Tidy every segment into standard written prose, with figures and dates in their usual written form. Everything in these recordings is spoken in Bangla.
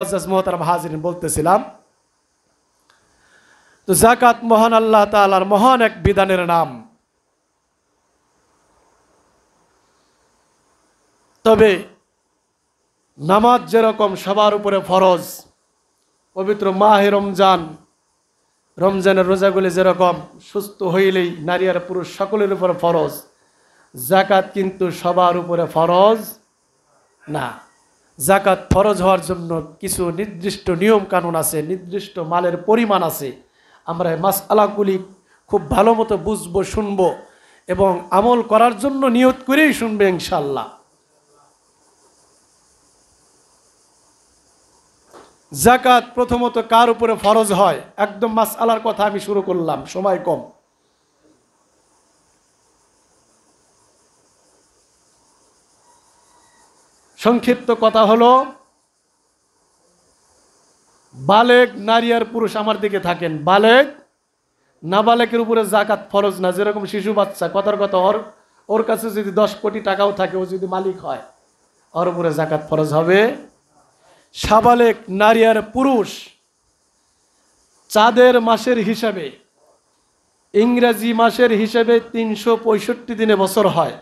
মোহতারাম হাজিরিন, বলতেছিলাম তো যাকাত মহান আল্লাহ তাআলার মহান এক বিধানের নাম। তবে নামাজ যেরকম সবার উপরে ফরজ, পবিত্র মাহে রমজানের রোজাগুলি যেরকম সুস্থ হইলেই নারী আর পুরুষ সকলের উপরে ফরজ, যাকাত কিন্তু সবার উপরে ফরজ না। যাকাত ফরজ হওয়ার জন্য কিছু নির্দিষ্ট নিয়ম কানুন আছে, নির্দিষ্ট মালের পরিমাণ আছে। আমরা এই মাসআলাগুলি খুব ভালো মতো বুঝবো, শুনবো এবং আমল করার জন্য নিয়ত করেই শুনবে ইনশাআল্লাহ। যাকাত প্রথমত কার উপরে ফরজ হয়, একদম মাসআলার কথা আমি শুরু করলাম, সময় কম। সংক্ষিপ্ত কথা হলো, বালেগ নারী আর পুরুষ আমার দিকে থাকেন, বালেগ নাবালেকের উপরে যাকাত ফরজ না। যেরকম শিশু বাচ্চা, কথার কথা, ওর কাছে যদি 10 কোটি টাকাও থাকে, ও যদি মালিক হয়, ওর উপরে যাকাত ফরজ হবে। সাবালেক নারী আর পুরুষ চাঁদের মাসের হিসাবে, ইংরেজি মাসের হিসাবে 365 দিনে বছর হয়,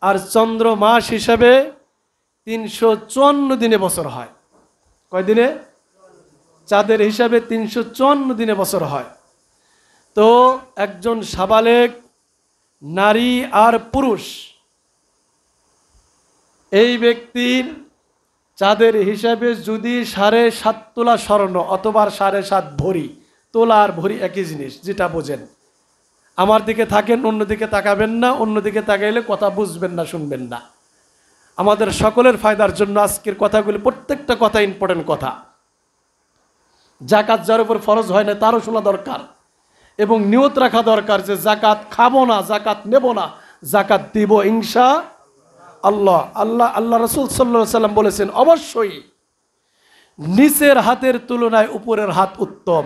আর চন্দ্র মাস হিসাবে 354 দিনে বছর হয়। কয় দিনে? চাঁদের হিসাবে 354 দিনে বছর হয়। তো একজন সাবালেক নারী আর পুরুষ, এই ব্যক্তির চাঁদের হিসাবে যদি 7.5 তোলা স্বর্ণ অথবা 7.5 ভরি, তোলা আর ভরি একই জিনিস, যেটা বোঝেন। আমার দিকে থাকেন, অন্যদিকে তাকাবেন না, অন্যদিকে তাকাইলে কথা বুঝবেন না, শুনবেন না। আমাদের সকলের ফায়দার জন্য আজকের কথাগুলি, প্রত্যেকটা কথা ইম্পর্টেন্ট কথা। যাকাত যার উপর ফরজ হয় না তারও শোনা দরকার এবং নিয়ত রাখা দরকার যে যাকাত খাবো না, যাকাত নেব না, যাকাত দিব ইনশাআল্লাহ। আল্লাহ রাসূল সাল্লাল্লাহু আলাইহি সাল্লাম বলেছেন, অবশ্যই নিচের হাতের তুলনায় উপরের হাত উত্তম।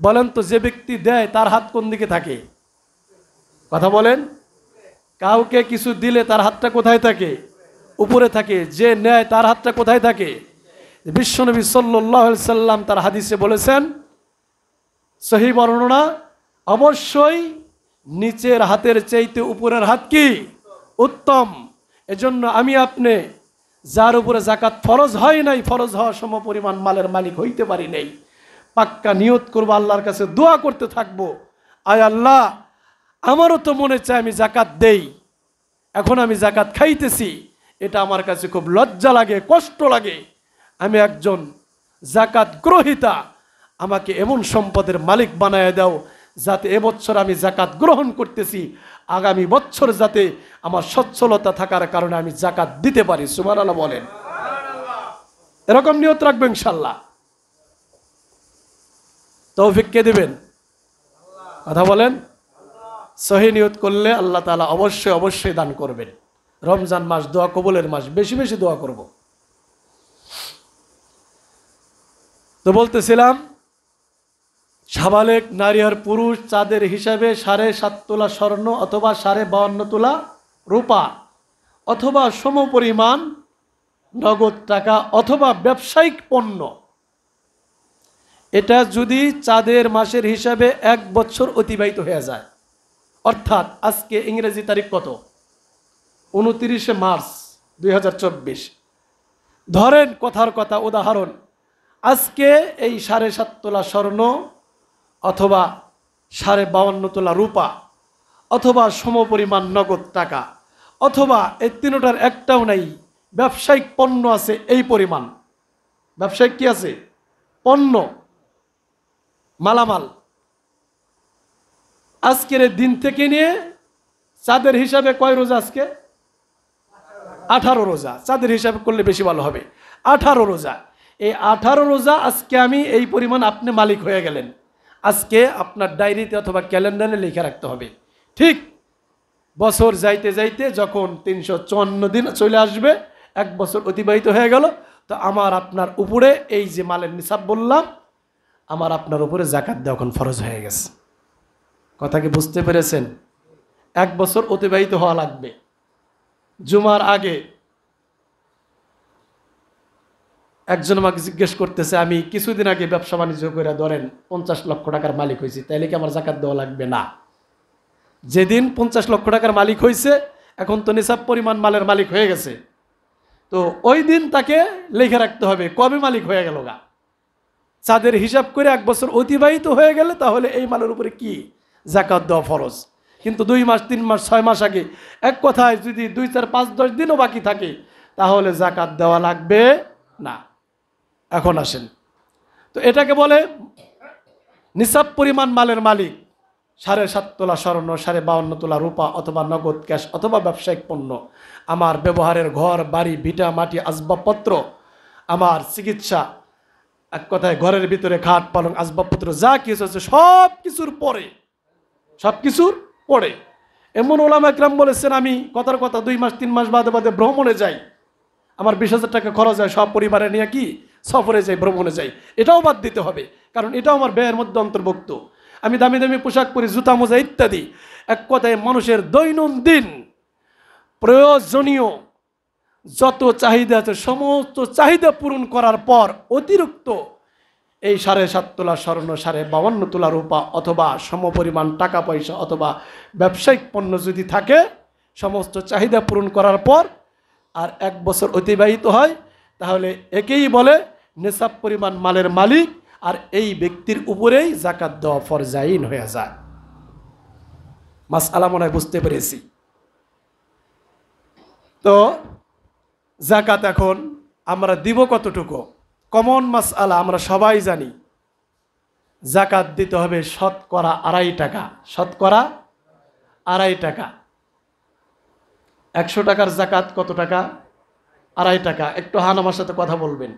বলেন তো, যে ব্যক্তি দেয় তার হাত কোন দিকে থাকে? কথা বলেন। কাউকে কিছু দিলে তার হাতটা কোথায় থাকে? উপরে থাকে। যে নেয় তার হাতটা কোথায় থাকে? বিশ্বনবী সাল্লাল্লাহু আলাইহি সাল্লাম তার হাদিসে বলেছেন, সহিহ বর্ণনা, অবশ্যই নিচের হাতের চাইতে উপরের হাত কি উত্তম। এজন্য আমি আপনি যার উপরে যাকাত ফরজ হয় নাই, ফরজ হওয়া সম পরিমাণ মালের মালিক হইতে পারি নাই, পাক্কা নিয়ত করব, আল্লাহর কাছে দোয়া করতে থাকবো, আয় আল্লাহ, আমারও তো মনে চায় আমি যাকাত দেই, এখন আমি যাকাত খাইতেছি, এটা আমার কাছে খুব লজ্জা লাগে, কষ্ট লাগে। আমি একজন যাকাত গ্রহীতা, আমাকে এমন সম্পদের মালিক বানায় দাও যাতে এবছর আমি যাকাত গ্রহণ করতেছি, আগামী বছর যাতে আমার সচ্ছলতা থাকার কারণে আমি যাকাত দিতে পারি। সুবহানাল্লাহ বলেন। এরকম নিয়ত রাখবেন ইনশাআল্লাহ। তৌফিক কে দিবেন? কথা বলেন। সহি নিয়ত করলে আল্লাহ তাআলা অবশ্যই অবশ্যই দান করবেন। রমজান মাস দোয়া কবুলের মাস, বেশি বেশি দোয়া করব। তো বলতেছিলাম, সাবালেক নারী আর পুরুষ চাঁদের হিসাবে 7.5 তোলা স্বর্ণ অথবা 52.5 তোলা রূপা অথবা সমপরিমাণ নগদ টাকা অথবা ব্যবসায়িক পণ্য, এটা যদি চাঁদের মাসের হিসাবে 1 বছর অতিবাহিত হয়ে যায়, অর্থাৎ আজকে ইংরেজি তারিখ কত? 29 মার্চ 2024। ধরেন, কথার কথা, উদাহরণ, আজকে এই 7.5 তোলা স্বর্ণ অথবা 52.5 তোলা রূপা অথবা সমপরিমাণ নগদ টাকা অথবা এই তিনটার একটাও নাই, ব্যবসায়িক পণ্য আছে এই পরিমাণ। ব্যবসায়িক কি আছে? পণ্য, মালামাল। আজকের দিন থেকে নিয়ে চাঁদের হিসাবে কয় রোজা আজকে? 18 রোজা। চাঁদের হিসাবে করলে বেশি ভালো হবে। 18 রোজা। এই 18 রোজা আজকে আমি এই পরিমাণ, আপনি মালিক হয়ে গেলেন। আজকে আপনার ডায়েরিতে অথবা ক্যালেন্ডারে লিখে রাখতে হবে। ঠিক বছর যাইতে যাইতে যখন 354 দিন চলে আসবে, 1 বছর অতিবাহিত হয়ে গেল, তো আমার আপনার উপরে এই যে মালের নিসাব বললাম, আমার আপনার উপরে যাকাত দেওয়া এখন ফরজ হয়ে গেছে। কথা কি বুঝতে পেরেছেন? 1 বছর অতিবাহিত হওয়া লাগবে। জুমার আগে একজন আমাকে জিজ্ঞেস করতেছে, আমি কিছুদিন আগে ব্যবসা বাণিজ্য করে ধরেন 50 লক্ষ টাকার মালিক হয়েছি, তাইলে কি আমার জাকাত দেওয়া লাগবে? না। যেদিন 50 লক্ষ টাকার মালিক হয়েছে, এখন তো নিসাব পরিমাণ মালের মালিক হয়ে গেছে, তো ওই দিন তাকে লিখে রাখতে হবে কবে মালিক হয়ে গেল গা। চাঁদের হিসাব করে 1 বছর অতিবাহিত হয়ে গেলে তাহলে এই মালের উপরে কি জাকাত দেওয়া ফরজ। কিন্তু 2 মাস 3 মাস 6 মাস আগে, এক কথায় যদি 2 4 5 10 দিনও বাকি থাকে, তাহলে জাকাত দেওয়া লাগবে না। এখন আসেন, তো এটাকে বলে নিসাব পরিমাণ মালের মালিক 7.5 তোলা স্বর্ণ, 52.5 তোলা রূপা, অথবা নগদ ক্যাশ, অথবা ব্যবসায়িক পণ্য, আমার ব্যবহারের ঘর বাড়ি ভিটা মাটি আসবাবপত্র, আমার চিকিৎসা, এক কথায় ঘরের ভিতরে খাট পালং আসবাবপত্র যা কিছু আছে সব কিছুর পরে। এমন ওলামা একরাম বলেছেন, আমি কথার কথা 2 মাস 3 মাস বাদে বাদে ভ্রমণে যাই, আমার 20,000 টাকা খরচ হয়, সব পরিবারে নিয়ে কি সফরে যাই, ভ্রমণে যাই, এটাও বাদ দিতে হবে, কারণ এটাও আমার ব্যয়ের মধ্যে অন্তর্ভুক্ত। আমি দামি দামি পোশাক পরি, জুতা মোজা ইত্যাদি, এক কথায় মানুষের দৈনন্দিন প্রয়োজনীয় যত চাহিদা আছে সমস্ত চাহিদা পূরণ করার পর অতিরিক্ত এই 7.5 তোলা স্বর্ণ, 52 তোলা রূপা, অথবা সমপরিমাণ টাকা পয়সা, অথবা ব্যবসায়িক পণ্য যদি থাকে, সমস্ত চাহিদা পূরণ করার পর আর 1 বছর অতিবাহিত হয়, তাহলে একেই বলে নিসাব পরিমাণ মালের মালিক, আর এই ব্যক্তির উপরেই জাকাত দেওয়া ফরজ আইন হয়ে যায়। মাসআলা মনে হয় বুঝতে পেরেছি। তো জাকাত এখন আমরা দিব কতটুকু? কমন মাসআলা আমরা সবাই জানি, জাকাত দিতে হবে শতকরা 2.5 টাকা। শতকরা 2.5 টাকা। 100 টাকার জাকাত কত টাকা? 2.5 টাকা। একটু হান আমার সাথে কথা বলবেন।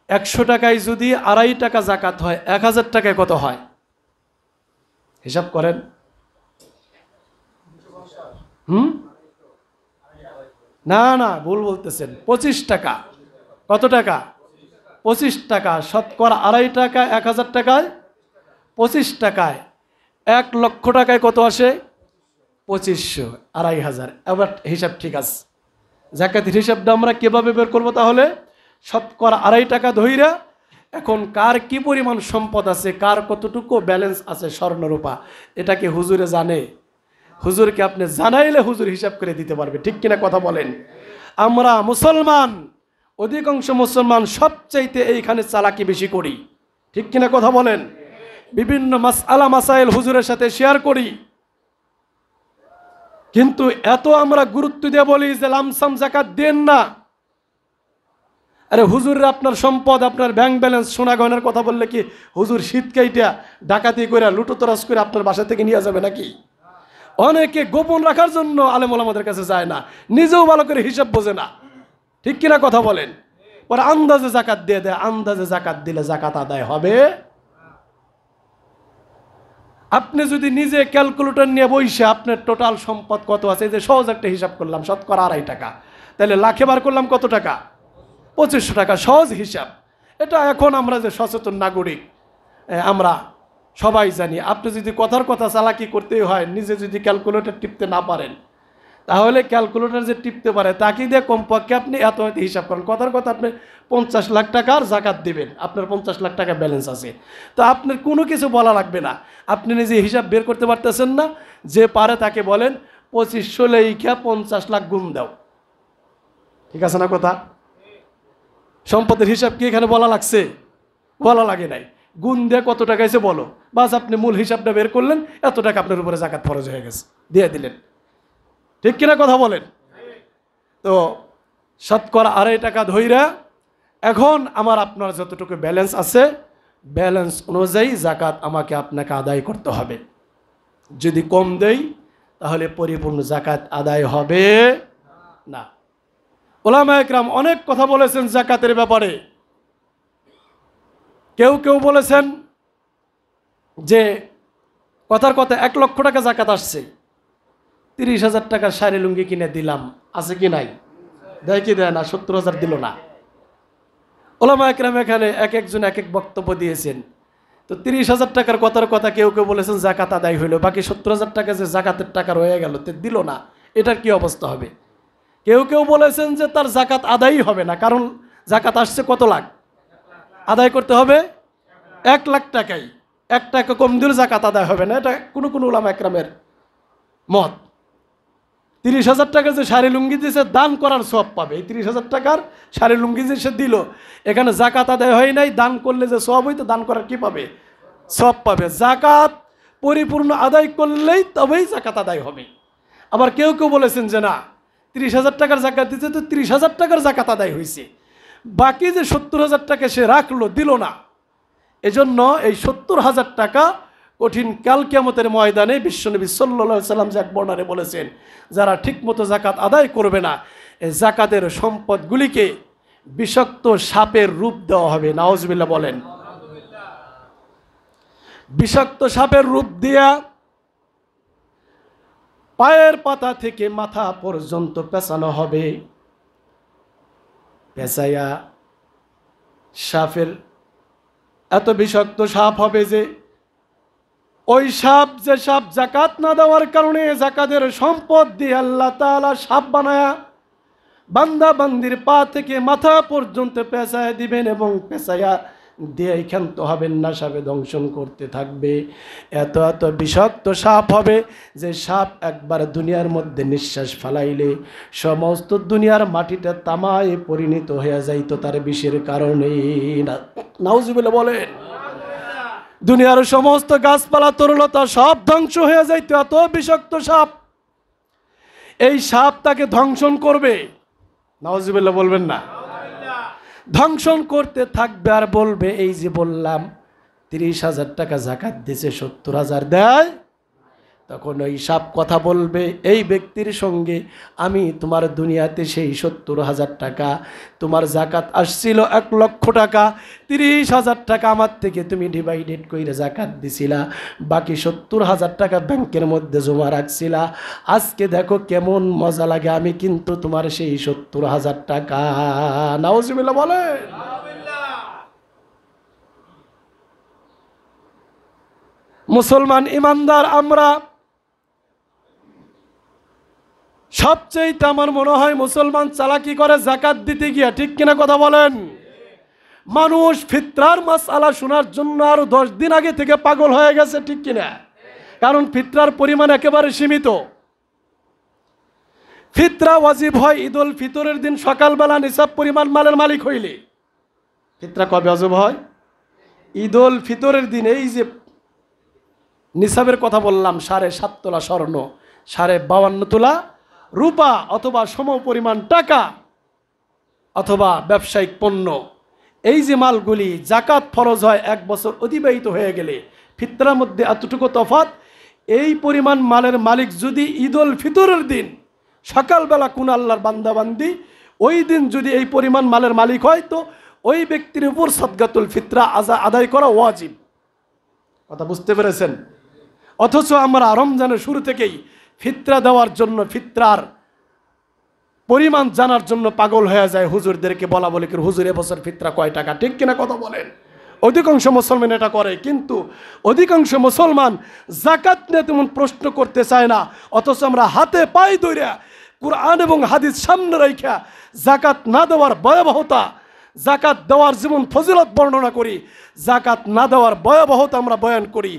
100 টাকায় যদি 2.5 টাকা জাকাত হয়, 1000 টাকায় কত হয়? হিসাব করেন। না ভুল বলতেছেন, 25 টাকা। কত টাকা? 25 টাকা। শতকরা 2.5 টাকা 1000 টাকায় 25 টাকায় 1 লক্ষ টাকায় কত আসে? 2500। 2,500। এবার হিসাব ঠিক আছে। জাকাতের হিসাবটা আমরা কিভাবে বের করবো? তাহলে শতকরা 2.5 টাকা ধইরা, এখন কার কি পরিমাণ সম্পদ আছে, কার কতটুকু ব্যালেন্স আছে স্বর্ণরূপা, এটাকে হুজুরে জানে। হুজুরকে আপনি জানাইলে হুজুর হিসাব করে দিতে পারবে। ঠিক কিনা কথা বলেন? আমরা মুসলমান, অধিকাংশ মুসলমান সবচাইতে এইখানে চালাকি বেশি করি। ঠিক কিনা কথা বলেন? বিভিন্ন মাসআলা মাসাইল হুজুরের সাথে শেয়ার করি, কিন্তু এত আমরা গুরুত্ব দিয়ে বলি যে লামসাম জাকাত দেন না। আরে হুজুররা আপনার সম্পদ, আপনার ব্যাংক ব্যালেন্স, সোনা গয়নার কথা বললে কি হুজুর শীতকাইটা ডাকাতি করে লুটোতরাজ করে আপনার বাসা থেকে নিয়ে যাবে নাকি? অনেকে গোপন রাখার জন্য আলেম ওলামাদের কাছে যায় না, নিজেও ভালো করে হিসাব বোঝে না। ঠিক কিনা কথা বলেন? পরে আন্দাজে জাকাত দিয়ে দেয়। আন্দাজে জাকাত দিলে জাকাত আদায় হবে। আপনি যদি নিজে ক্যালকুলেটর নিয়ে বসে আপনার টোটাল সম্পদ কত আছে, যে সহজ একটা হিসাব করলাম, শতকরা 2.5 টাকা, তাহলে লাখে বার করলাম কত টাকা? 2500 টাকা। সহজ হিসাব এটা। এখন আমরা যে সচেতন নাগরিক, আমরা সবাই জানি। আপনি যদি কথার কথা চালাকি করতেই হয়, নিজে যদি ক্যালকুলেটর টিপতে না পারেন, তাহলে ক্যালকুলেটর যে টিপতে পারে তাকে দিয়ে কমপক্ষে আপনি এত হিসাব করেন। কথার কথা আপনি 50 লাখ টাকার জাকাত দিবেন, আপনার 50 লাখ টাকা ব্যালেন্স আছে, তো আপনার কোনো কিছু বলা লাগবে না। আপনি নিজে হিসাব বের করতে পারতেছেন না, যে পারে তাকে বলেন 2500 লেখা 50 লাখ গুণ দাও। ঠিক আছে না কথা? সম্পদের হিসাব কি এখানে বলা লাগছে? বলা লাগে নাই। গুণ দিয়ে কত টাকা এসে বলো, বাস আপনি মূল হিসাবটা বের করলেন, এত টাকা আপনার উপরে জাকাত ফরজ হয়ে গেছে, দিয়ে দিলেন। ঠিক কিনা কথা বলেন? তো শতকরা 2.5 টাকা ধইরা, এখন আমার আপনার যতটুকু ব্যালেন্স আছে, ব্যালেন্স অনুযায়ী জাকাত আমাকে আপনাকে আদায় করতে হবে। যদি কম দেই তাহলে পরিপূর্ণ জাকাত আদায় হবে না। ওলামা একরাম অনেক কথা বলেছেন জাকাতের ব্যাপারে। কেউ বলেছেন যে কথার কথা 1 লক্ষ টাকা জাকাত আসছে, 30,000 টাকা শাড়ি লুঙ্গি কিনে দিলাম, আছে কি নাই? দেয় কি দেয় না? 70,000 দিল না। ওলামা একরাম এখানে একজন এক এক বক্তব্য দিয়েছেন। তো 30,000 টাকার কথার কথা কেউ বলেছেন জাকাত আদায় হইল, বাকি 70,000 টাকা যে জাকাতের টাকা রয়ে গেল, তে দিল না, এটার কি অবস্থা হবে? কেউ বলেছেন যে তার জাকাত আদায়ই হবে না, কারণ জাকাত আসছে কত লাখ, আদায় করতে হবে 1,00,000 টাকাই। 1 টাকা কম দিলে জাকাত আদায় হবে না, এটা কোনো কোনো উলামা একরামের মত। 30,000 টাকা যে শাড়ি লুঙ্গি দিয়েছে দান করার সওয়াব পাবে। এই 30,000 টাকার শাড়ি লুঙ্গি যে সে দিল, এখানে জাকাত আদায় হয় নাই, দান করলে যে সওয়াব হইতো দান করার কি পাবে, সওয়াব পাবে। জাকাত পরিপূর্ণ আদায় করলেই তবেই জাকাত আদায় হবে। আবার কেউ কেউ বলেছেন যে না, 30,000 টাকার জাকাত দিতে তো 30,000 টাকার জাকাত আদায় হয়েছে, বাকি যে 70,000 টাকা সে রাখলো, দিল না, এজন্য এই 70,000 টাকা কঠিন কাল কিয়ামতের ময়দানে বিশ্বনবী সাল্লাল্লাহু আলাইহি সাল্লাম যে এক বর্ণনায় বলেছেন, যারা ঠিকমতো জাকাত আদায় করবে না, এই জাকাতের সম্পদগুলিকে বিষাক্ত সাপের রূপ দেওয়া হবে। নাউজুবিল্লাহ বলেন। বিষাক্ত সাপের রূপ দিয়া পায়ের পাতা থেকে মাথা পর্যন্ত পেঁচানো হবে। পেঁচাইয়া সাপের এত বিষাক্ত সাপ হবে যে ওই সাপ, যে সাপ জাকাত না দেওয়ার কারণে জাকাতের সম্পদ দিয়ে আল্লাহ তাআলা সাপ বানায়া বান্দা বান্দির পা থেকে মাথা পর্যন্ত পেঁচায় দিবেন এবং পেঁচাইয়া দিয়ে ক্ষান্ত হবেন না, সাপে দংশন করতে থাকবে। এত এত বিষাক্ত সাপ হবে যে সাপ একবার দুনিয়ার মধ্যে নিঃশ্বাস ফালাইলে সমস্ত দুনিয়ার মাটিটা তামায় পরিণত হয়ে যাইত তার বিষের কারণে। নাউজুবিল্লাহ বলেন। দুনিয়ার সমস্ত গাছপালা তরুলতা সব ধ্বংস হয়ে যাইত, এত বিষাক্ত সাপ। এই সাপ তাকে ধ্বংসন করবে। নাউজুবিল্লাহ বলবেন না। ধ্বংসন করতে থাকবে আর বলবে, এই যে বললাম 30,000 টাকা জাকাত দিছে, 70,000 দেয়। তখন ওই সাপ কথা বলবে এই ব্যক্তির সঙ্গে, আমি তোমার দুনিয়াতে সেই 70,000 টাকা, তোমার জাকাত আসছিল 1,00,000 টাকা, 30,000 টাকা আমার থেকে তুমি ডিভাইডেড করে জাকাত দিছিলা, বাকি 70,000 টাকা ব্যাংকের মধ্যে জমা রাখছিলা। আজকে দেখো কেমন মজা লাগে, আমি কিন্তু তোমার সেই 70,000 টাকা। নাউজুবিল্লাহ বলে। মুসলমান ইমানদার আমরা সবচেয়ে আমার মনে হয় মুসলমান চালাকি করে জাকাত দিতে গিয়া, ঠিক কিনা কথা বলেন? মানুষ ফিতরার মাসআলা শোনার জন্য আরো 10 দিন আগে থেকে পাগল হয়ে গেছে, ঠিক কিনা? কারণ ফিতরার পরিমাণ একেবারে সীমিত। ফিতরা ওয়াজিব হয় ঈদুল ফিতরের দিন সকালবেলা নিসাব পরিমাণ মালের মালিক হইলে। ফিতরা কবে ওয়াজিব হয়? ঈদুল ফিতরের দিন। এই যে নিসাবের কথা বললাম, 7.5 তোলা স্বর্ণ, 52.5 তোলা রূপা অথবা সম পরিমাণ টাকা অথবা ব্যবসায়িক পণ্য, এই যে মালগুলি জাকাত ফরজ হয় 1 বছর অতিবাহিত হয়ে গেলে। ফিতরার মধ্যে এতটুকু তফাৎ, এই পরিমাণ মালের মালিক যদি ঈদুল ফিতরের দিন সকালবেলা কোন আল্লাহর বান্দাবান্দি ওই দিন যদি এই পরিমাণ মালের মালিক হয়, তো ওই ব্যক্তির উপর সাদকাতুল ফিতরা আদায় করা ওয়াজিব। কথা বুঝতে পেরেছেন? অথচ আমরা রমজানের শুরু থেকেই ফিতরা দেওয়ার জন্য, ফিতরার পরিমাণ জানার জন্য পাগল হয়ে যায়। হুজুরদেরকে বলা বলে কি, হুজুর এবছর ফিতরা কয় টাকা, ঠিক কিনা কথা বলেন? অধিকাংশ মুসলমান এটা করে, কিন্তু অধিকাংশ মুসলমান জাকাত নিয়ে তেমন প্রশ্ন করতে চায় না। অথচ আমরা হাতে পায়ে ধরে কুরআন এবং হাদিস সামনে রাখা জাকাত না দেওয়ার ভয়াবহতা, জাকাত দেওয়ার যেমন ফজিলত বর্ণনা করি, জাকাত না দেওয়ার ভয়াবহতা আমরা বয়ান করি।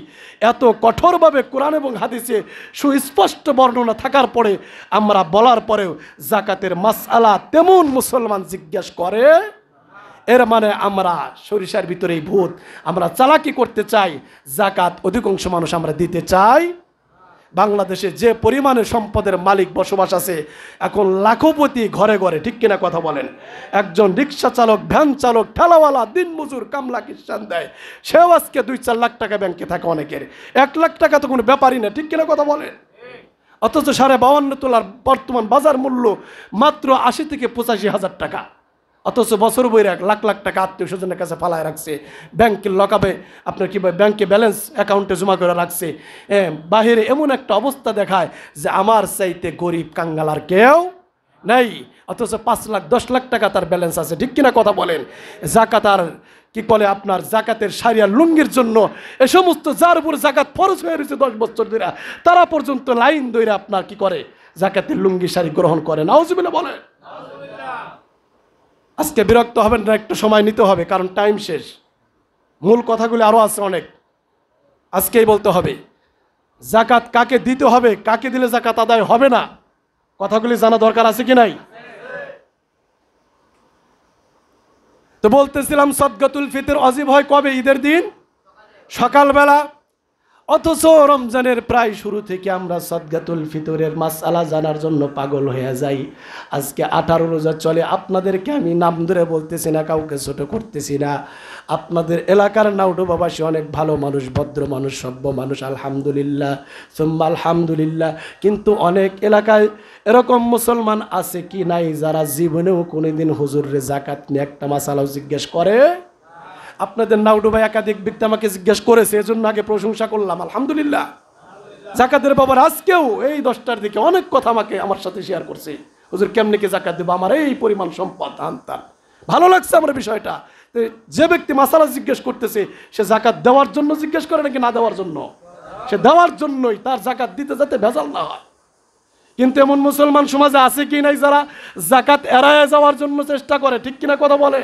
এত কঠোরভাবে কোরআন এবং হাদিসে সুস্পষ্ট বর্ণনা থাকার পরে আমরা বলার পরেও জাকাতের মাসআলা তেমন মুসলমান জিজ্ঞাসা করে, এর মানে আমরা সরিষার ভিতরেই ভূত, আমরা চালাকি করতে চাই। জাকাত অধিকাংশ মানুষ আমরা দিতে চাই। বাংলাদেশে যে পরিমাণে সম্পদের মালিক বসবাস আছে, এখন লাখপতি ঘরে ঘরে, ঠিক কিনা কথা বলেন? একজন রিক্সা চালক, ভ্যান চালক, ঠেলাওয়ালা, দিনমজুর, কামলা খ্রিস্টান দেয়, সেও আজকে 2-4 লাখ টাকা ব্যাংকে থাকে অনেকের। 1 লাখ টাকা তো কোনো ব্যাপারই না, ঠিক কিনা কথা বলেন? অথচ 52.5 তোলার বর্তমান বাজার মূল্য মাত্র 80 থেকে 85,000 টাকা। অথচ বছর বইরে 1 লাখ লাখ টাকা আত্মীয় স্বজনের কাছে ফালায় রাখছে, ব্যাংকের লকাবে আপনার কি ব্যাংকে ব্যালেন্স অ্যাকাউন্টে জমা করে রাখছে। বাহিরে এমন একটা অবস্থা দেখায় যে আমার চাইতে গরিব কাঙ্গাল আর কেউ নেই, অথচ 5 লাখ 10 লাখ টাকা তার ব্যালেন্স আছে, ঠিক কিনা কথা বলেন? জাকাত আর কি বলে আপনার জাকাতের সারিয়া লুঙ্গির জন্য এ সমস্ত যার উপর জাকাত ফরজ হয়ে রয়েছে 10 বছর ধরে, তারা পর্যন্ত লাইন ধরে আপনার কি করে জাকাতের লুঙ্গি শাড়ি গ্রহণ করে। নাউজুবিল্লাহ বলেন। আজকে বিরক্ত হবেন না, একটু সময় নিতে হবে, কারণ টাইম শেষ। মূল কথাগুলি আরও আছে অনেক, আজকেই বলতে হবে। জাকাত কাকে দিতে হবে, কাকে দিলে জাকাত আদায় হবে না, কথাগুলি জানা দরকার আছে কি নাই? তো বলতেছিলাম সদকাতুল ফিতর ওয়াজিব হয় কবে? ঈদের দিন সকালবেলা। অথচ রমজানের প্রায় শুরু থেকে আমরা সদকাতুল ফিতরের মাসআলা জানার জন্য পাগল হয়ে যাই। আজকে 18 রোজা চলে। আপনাদেরকে আমি নাম ধরে বলতেছি না, কাউকে ছোট করতেছি না। আপনাদের এলাকার নাউডুবাবাসী অনেক ভালো মানুষ, ভদ্র মানুষ, সভ্য মানুষ, আলহামদুলিল্লাহ সুম্মা আলহামদুলিল্লাহ। কিন্তু অনেক এলাকায় এরকম মুসলমান আছে কি নাই যারা জীবনেও কোনোদিন হুজুরের জাকাত নিয়ে একটা মাসালাও জিজ্ঞেস করে? আপনাদের নাউডুবাই একাধিক ব্যক্তি আমাকে জিজ্ঞেস করেছে, এজন্য আগে প্রশংসা করলাম, আলহামদুলিল্লাহ। জাকাতের বাবার আজকেও এই 10টার দিকে অনেক কথা আমার সাথে শেয়ার করছে, হুজুর কেমনে কি জাকাত দেবো, আমার এই পরিমাণ সম্পদ আনতাম। ভালো লাগছে আমার বিষয়টা। যে ব্যক্তি মাসালা জিজ্ঞেস করতেছে সে জাকাত দেওয়ার জন্য জিজ্ঞেস করে নাকি না দেওয়ার জন্য? সে দেওয়ার জন্যই, তার জাকাত দিতে যাতে ভেজাল না হয়। কিন্তু এমন মুসলমান সমাজে আছে কি নাই যারা জাকাত এড়ায় যাওয়ার জন্য চেষ্টা করে, ঠিক কিনা কথা বলে?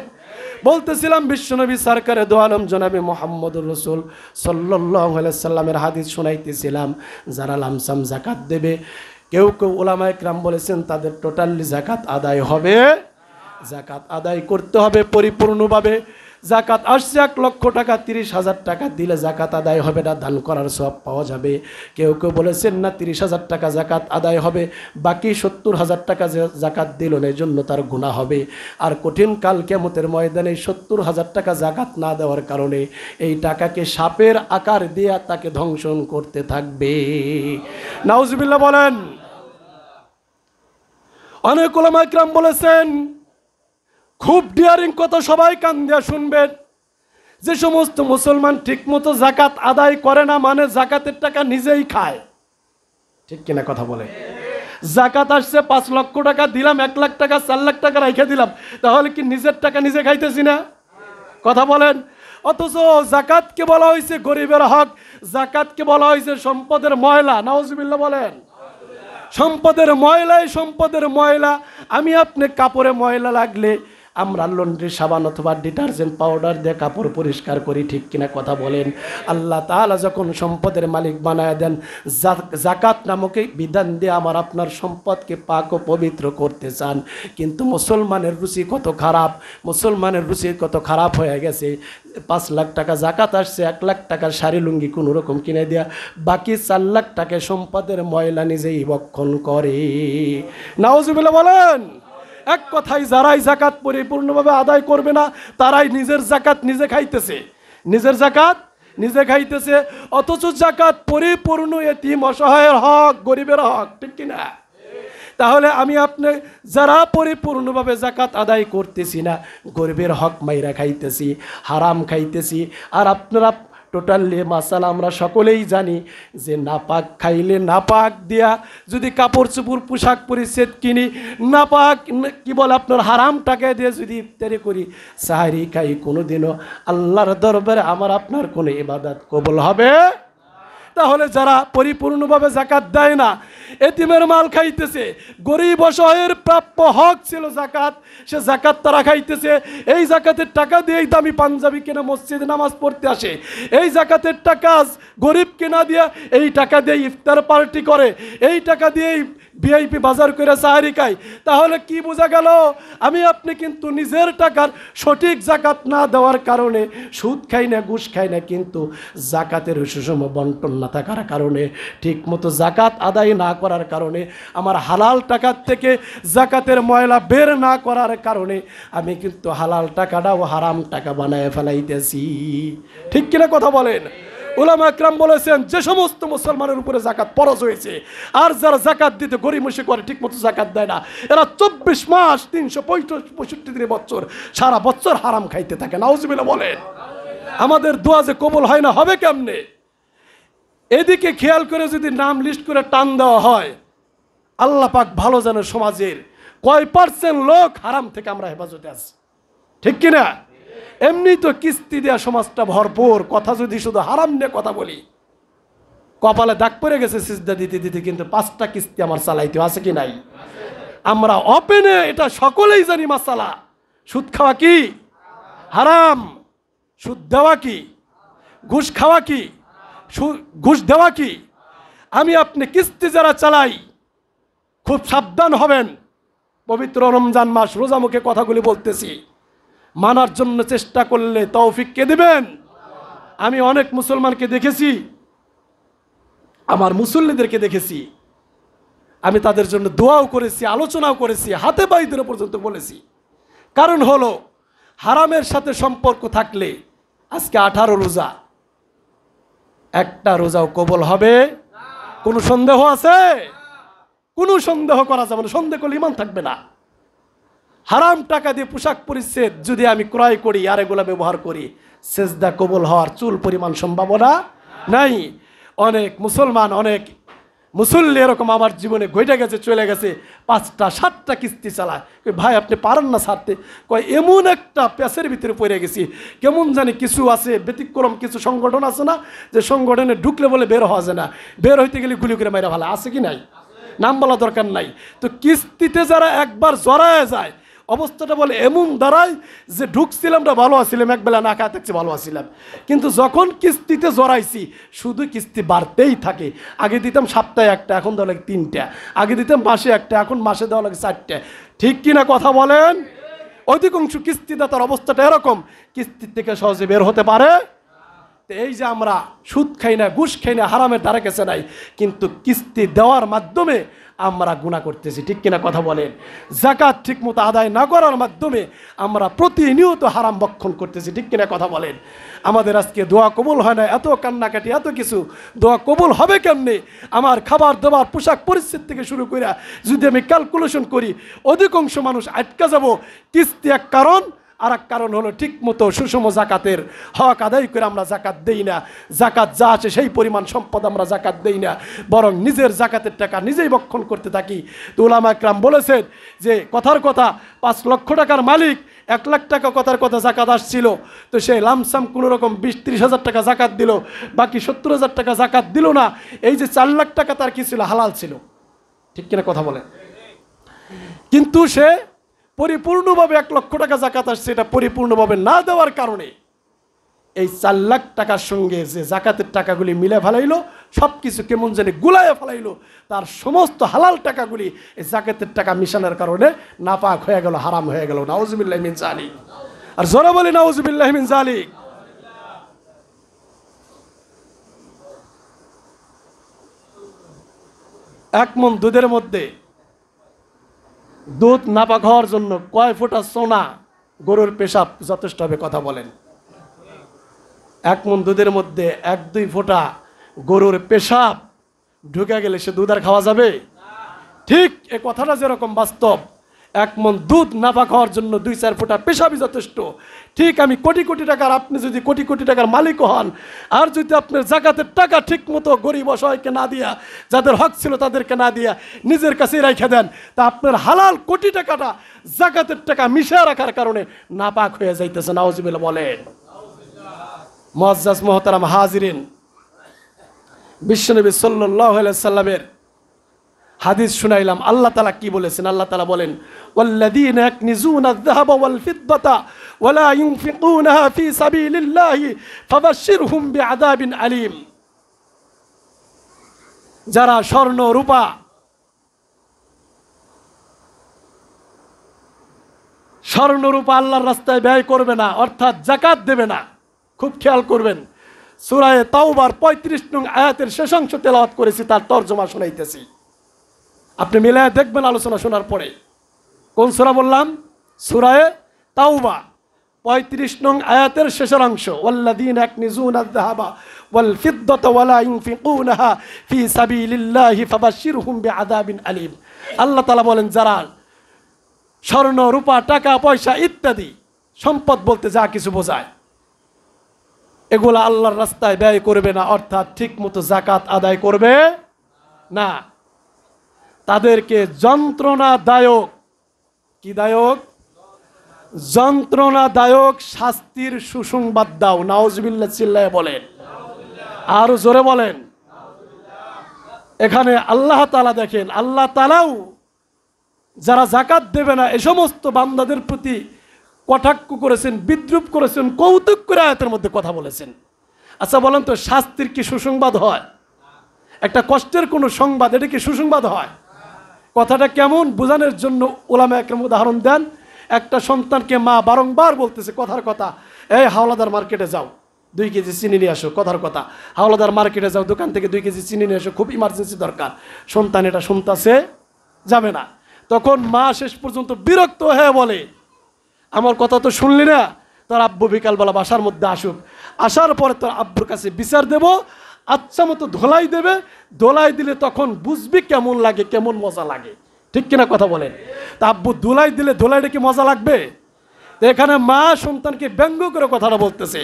বলতেছিলাম বিশ্বনবী সরকারে দো আলম জনাবে মুহাম্মদুর রাসূল সাল্লাল্লাহু আলাইহি সাল্লামের হাদিস শোনাইতেছিলাম। যারা লামসাম জাকাত দেবে, কেউ কেউ উলামায়ে কেরাম বলেছেন তাদের টোটালি জাকাত আদায় হবে। জাকাত আদায় করতে হবে পরিপূর্ণভাবে। জাকাত আসছে 1 লক্ষ টাকা, 30,000 টাকা দিলে জাকাত আদায় হবে না, দান করার সওয়াব পাওয়া যাবে। কেউ কেউ বলেছেন না 30,000 টাকা জাকাত আদায় হবে, বাকি 70,000 টাকা জাকাত দিল না, এই জন্য তার গুনাহ হবে। আর কঠিন কাল কিয়ামতের ময়দানে 70,000 টাকা জাকাত না দেওয়ার কারণে এই টাকাকে সাপের আকার দিয়ে তাকে ধ্বংসন করতে থাকবে। নাউজুবিল্লাহ বলেন। অনেক উলামায়ে কেরাম বলেছেন, খুব ডিয়ারিং কথা, সবাই কান দিয়া শুনবেন, যে সমস্ত মুসলমান ঠিকমতো জাকাত আদায় করে না, মানে জাকাতের টাকা নিজেই খায়, ঠিক কিনা কথা বলে? জাকাত আসছে 5 লক্ষ টাকা দিলাম, 1 লাখ টাকা 4 লাখ টাকা রেখে দিলাম, তাহলে কি নিজের টাকা নিজে খাইতেছি না? কথা বলেন। অথচ জাকাতকে বলা হয়েছে গরিবের হক, জাকাতকে বলা হয়েছে সম্পদের ময়লা। নাউজুবিল্লাহ বলেন। সম্পদের ময়লাই সম্পদের ময়লা। আমি আপনি কাপড়ে ময়লা লাগলে আমরা লন্ড্রি সাবান অথবা ডিটারজেন্ট পাউডার দিয়ে কাপড় পরিষ্কার করি, ঠিক কিনা কথা বলেন? আল্লাহ তাআলা যখন সম্পদের মালিক বানায় দেন, জাকাত নামক বিধান দিয়ে আমার আপনার সম্পদকে পাক ও পবিত্র করতে চান। কিন্তু মুসলমানের রুচি কত খারাপ, মুসলমানের রুচি কত খারাপ হয়ে গেছে। 5 লাখ টাকা জাকাত আসছে, 1 লাখ টাকার শাড়ি লুঙ্গি কোনো রকম কিনে দেয়া, বাকি 4 লাখ টাকা সম্পদের ময়লা নিজেই ভক্ষণ করে। নাউজুবিল্লাহ বলেন। এক কথায় যারাই জাকাত পরিপূর্ণভাবে আদায় করবে না, তারাই নিজের জাকাত নিজে খাইতেছে, নিজের জাকাত নিজে খাইতেছে। অথচ জাকাত পরিপূর্ণ এতিম অসহায়ের হক, গরিবের হক, ঠিক কিনা? তাহলে আমি আপনি যারা পরিপূর্ণভাবে জাকাত আদায় করতেছি না, গরিবের হক মাইরা খাইতেছি, হারাম খাইতেছি। আর আপনারা টোটালি মাসালা আমরা সকলেই জানি যে নাপাক খাইলে, নাপাক দিয়া যদি কাপড় চোপড় পোশাক পরিচ্ছেদ কিনি, নাপাক কি বলে আপনার হারাম টাকা দিয়ে যদি ইফতারি করি, সাহারি খাই, কোনোদিনও আল্লাহর দরবারে আমার আপনার কোনো ইবাদত কবুল হবে? তাহলে যারা পরিপূর্ণভাবে জাকাত দেয় না, এতিমের মাল খাইতেছে, গরিব অসহায়ের প্রাপ্য হক ছিল জাকাত, সে জাকাত তারা খাইতেছে। এই জাকাতের টাকা দিয়েই দামি পাঞ্জাবি কেনা মসজিদে নামাজ পড়তে আসে, এই জাকাতের টাকা গরিব কেনা দিয়ে, এই টাকা দিয়ে ইফতার পার্টি করে, এই টাকা দিয়েই ভিআইপি বাজার করে সাহারি খায়। তাহলে কি বোঝা গেল? আমি আপনি কিন্তু নিজের টাকার সঠিক জাকাত না দেওয়ার কারণে সুদ খাই না, ঘুষ খাই না, কিন্তু জাকাতের সুষম বন্টন না থাকার কারণে, ঠিক মতো জাকাত আদায় না করার কারণে, আমার হালাল টাকার থেকে জাকাতের ময়লা বের না করার কারণে আমি কিন্তু হালাল টাকাটাও হারাম টাকা বানায় ফেলাইতেছি, ঠিক কিনা কথা বলেন? উলামা একরাম বলেছেন যে সমস্ত মুসলমানের উপরে জাকাত ফরজ হয়েছে, আর যারা জাকাত দিতে গরিমসি করে, ঠিক মতো জাকাত দেয় না, এরা 24 মাস 365 দিনের বছর, সারা বছর হারাম খাইতে থাকে। নাউজুবিল্লাহ বলেন। আমাদের দোয়া যে কবুল হয় না, হবে কেমনে? এদিকে খেয়াল করে যদি নাম লিস্ট করে টান দেওয়া হয়, আল্লাহ পাক ভালো জানে সমাজের কয় % লোক হারাম থেকে আমরা হেফাজতে আছি, ঠিক কিনা? এমনি তো কিস্তি দেওয়া সমাজটা ভরপুর, কথা যদি শুধু হারাম নিয়ে কথা বলি, কপালে দাগ পড়ে গেছে সিজদা দিতে দিতে, কিন্তু 5টা কিস্তি আমার চালাইতে আছে কি নাই? আমরা ওপেনে এটা সকলেই জানি মাসালা, সুদ খাওয়া কি হারাম, সুদ দেওয়া কি, ঘুষ খাওয়া কি, ঘুষ দেওয়া কি। আমি আপনি কিস্তি যারা চালাই খুব সাবধান হবেন। পবিত্র রমজান মাস, রোজা মুখে কথাগুলি বলতেছি, মানার জন্য চেষ্টা করলে তৌফিক কে দিবেন? আমি অনেক মুসলমানকে দেখেছি, আমার মুসল্লিদেরকে দেখেছি, আমি তাদের জন্য দোয়াও করেছি, আলোচনাও করেছি, হাতে পায়ে ধরে পর্যন্ত বলেছি। কারণ হলো হারামের সাথে সম্পর্ক থাকলে আজকে 18 রোজা, একটা রোজাও কবুল হবে? কোনো সন্দেহ আছে? কোনো সন্দেহ করা যাবে না, সন্দেহ করলে ঈমান থাকবে না। হারাম টাকা দিয়ে পোশাক পরিচ্ছেদ যদি আমি ক্রয় করি আর এগুলা ব্যবহার করি, সেজদা কবুল হওয়ার চুল পরিমাণ সম্ভাবনা নাই। অনেক মুসলমান, অনেক মুসল্লি এরকম আমার জীবনে ঘটে গেছে, চলে গেছে, 5টা 7টা কিস্তি চালায়। ভাই আপনি পারেন না ছাড়তে? কয় এমন একটা প্যাসের ভিতরে পড়ে গেছি, কেমন জানি কিছু আছে, ব্যতিক্রম কিছু সংগঠন আছে না, যে সংগঠনে ঢুকলে বলে বের হওয়া যায় না, বের হইতে গেলে গুলি করে মাইরা ভালো আছে কি নাই? নাম বলা দরকার নাই। তো কিস্তিতে যারা একবার জড়ায় যায়, অবস্থাটা বলে এমন দাঁড়ায় যে ঢুকছিলামটা ভালো আছিলাম, একবেলা না খাওয়া থাকছি ভালো আছিলাম, কিন্তু যখন কিস্তিতে জড়াইছি শুধু কিস্তি বাড়তেই থাকে। আগে দিতাম সপ্তাহে একটা, এখন দেওয়া লাগে 3টা, আগে দিতাম মাসে একটা, এখন মাসে দেওয়া লাগে 4টা। ঠিক কিনা কথা বলেন? অধিকাংশ কিস্তিদাতার অবস্থাটা এরকম, কিস্তির থেকে সহজে বের হতে পারে। এই যে আমরা সুদ খাই না, ঘুষ খাই না, হারামের ধারে কাছে নাই, কিন্তু কিস্তি দেওয়ার মাধ্যমে আমরা গুনাহ করতেছি। ঠিক কিনা কথা বলেন? যাকাত ঠিক মতো আদায় না করার মাধ্যমে আমরা প্রতিনিয়ত হারাম ভক্ষণ করতেছি। ঠিক কিনা কথা বলেন? আমাদের আজকে দোয়া কবুল হয় না, এত কান্নাকাটি, এত কিছু, দোয়া কবুল হবে কেমনে? আমার খাবার দাবার, পোশাক পরিচ্ছদ থেকে শুরু করে যদি আমি ক্যালকুলেশন করি, অধিকাংশ মানুষ আটকা যাব। কিস্তি এক কারণ, আর এক কারণ হলো ঠিক মতো সুষম জাকাতের হক আদায় করে আমরা জাকাত দেই না। জাকাত যা আছে সেই পরিমাণ সম্পদ আমরা জাকাত দেই না, বরং নিজের জাকাতের টাকা নিজেই ভক্ষণ করতে থাকি। তো উলামা একরাম বলেছেন যে কথার কথা 5 লক্ষ টাকার মালিক 1 লাখ টাকা কথার কথা জাকাত আসছিল, তো সেই লামসাম কোনো রকম 20-30 হাজার টাকা জাকাত দিল, বাকি 70,000 টাকা জাকাত দিল না। এই যে 4 লাখ টাকা তার কি ছিল? হালাল ছিল। ঠিক কিনা কথা বলেন? কিন্তু সে পরিপূর্ণভাবে 1 লক্ষ টাকা জাকাত আসছে, এটা পরিপূর্ণভাবে না দেওয়ার কারণে এই 4 লাখ টাকার সঙ্গে যে জাকাতের টাকাগুলি মিলে ফেলাইলো, সব কিছু কেমন জানি গুলাইয়া ফেলাইলো, তার সমস্ত হালাল টাকাগুলি এই জাকাতের টাকা মিশানোর কারণে নাপাক হয়ে গেল, হারাম হয়ে গেল। নাউজুবিল্লাহি মিন যালিক। আর জোরে বলি নাউজুবিল্লাহি মিন যালিক। এক মণ দুধের মধ্যে দুধ নাপাক হওয়ার জন্য কয় ফোঁটা সোনা গরুর পেশাব যথেষ্ট হবে? কথা বলেন। 1 মণ দুধের মধ্যে 1-2 ফোঁটা গরুর পেশাব ঢুকে গেলে সে দুধ আর খাওয়া যাবে? ঠিক এ কথাটা যেরকম বাস্তব, 1 মণ দুধ নাপাক হওয়ার জন্য 2-4 ফোঁটা পেশাবই যথেষ্ট। ঠিক আমি কোটি কোটি টাকার, আপনি যদি কোটি কোটি টাকার মালিক হন, আর যদি আপনার জাকাতের টাকা ঠিক মতো গরিব অসহায়কে না দিয়া, যাদের হক ছিল তাদেরকে না দিয়া নিজের কাছেই রেখে দেন, তা আপনার হালাল কোটি টাকাটা জাকাতের টাকা মিশিয়ে রাখার কারণে নাপাক হয়ে যাইতেছে। নাউজুবিল্লাহ বলেন। মুআজ্জাজ মুহতারাম হাজিরিন, বিশ্বনবী সাল্লাল্লাহু আলাইহি সাল্লামের হাদিস শুনাইলাম। আল্লাহ তাআলা কি বলেছেন? আল্লাহ তাআলা বলেন, ওয়াল্লাযীনা ইয়াকনিজুনা আয-যাহাবা ওয়াল ফিদ্দাতা ওয়া লা ইউনফিকুনাহা ফী সাবিলিল্লাহি ফাবাশশিরহুম বিআযাবিন আলীম। যারা স্বর্ণ রূপা, আল্লাহর রাস্তায় ব্যয় করবে না, অর্থাৎ যাকাত দেবে না। খুব খেয়াল করবেন, সূরা তাওবার 35 নং আয়াতের শেষাংশ তেলাওয়াত করেছি, তার তরজমা শোনাইতেছি, আপনি মিলায় দেখবেন আলোচনা শোনার পরে। কোন সূরা বললাম? সূরা তাওবা 35 নং আয়াতের শেষের অংশ, ওয়াল্লাযীনা ইয়াকনিজুনা আয-যাহাবা ওয়াল ফিদ্দাতা ওয়া লা ইউনফিকুনাহা ফী সাবিলিল্লাহি ফাবাশশিরহুম বিআযাবিন আলীম। আল্লাহ তাআলা বলেন, যারা স্বর্ণ রূপা টাকা পয়সা ইত্যাদি সম্পদ বলতে যা কিছু বোঝায়, এগুলা আল্লাহর রাস্তায় ব্যয় করবে না, অর্থাৎ ঠিক মতো জাকাত আদায় করবে না, তাদেরকে যন্ত্রণাদায়ক, কি দায়ক? যন্ত্রণাদায়ক শাস্তির সুসংবাদ দাও। নাউজুবিল্লাহ চিল্লায়ে বলেন, আরো জোরে বলেন। এখানে আল্লাহ তাআলা দেখেন, আল্লাহ তাআলাও যারা জাকাত দেবে না এ সমস্ত বান্দাদের প্রতি কটাক্ষ করেছেন, বিদ্রুপ করেছেন, কৌতুক করে আয়াতের মধ্যে কথা বলেছেন। আচ্ছা বলেন তো, শাস্তির কি সুসংবাদ হয়? একটা কষ্টের কোনো সংবাদ, এটা কি সুসংবাদ হয়? কথাটা কেমন বোঝানোর জন্য ওলামা একরাম উদাহরণ দেন। একটা সন্তানকে মা বারংবার বলতেছে কথার কথা, এই হাওলাদার মার্কেটে যাও 2 কেজি চিনি নিয়ে আসো, কথার কথা, হাওলাদার মার্কেটে যাও, দোকান থেকে 2 কেজি চিনি নিয়ে আসো, খুব ইমার্জেন্সি দরকার। সন্তান এটা শুনতেছে, যাবে না। তখন মা শেষ পর্যন্ত বিরক্ত হয়ে বলে, আমার কথা তো শুনলি না, তোর আব্বু বিকালবেলা বাসার মধ্যে আসুক, আসার পরে তোর আব্বুর কাছে বিচার দেব, আচ্ছা মতো ধোলাই দেবে, ধোলাই দিলে তখন বুঝবি কেমন লাগে, কেমন মজা লাগে। ঠিক কিনা কথা বলেন? তা আব্বু ধোলাই দিলে ধোলাইটা কি মজা লাগবে? তো এখানে মা সন্তানকে ব্যঙ্গ করে কথাটা বলতেছে,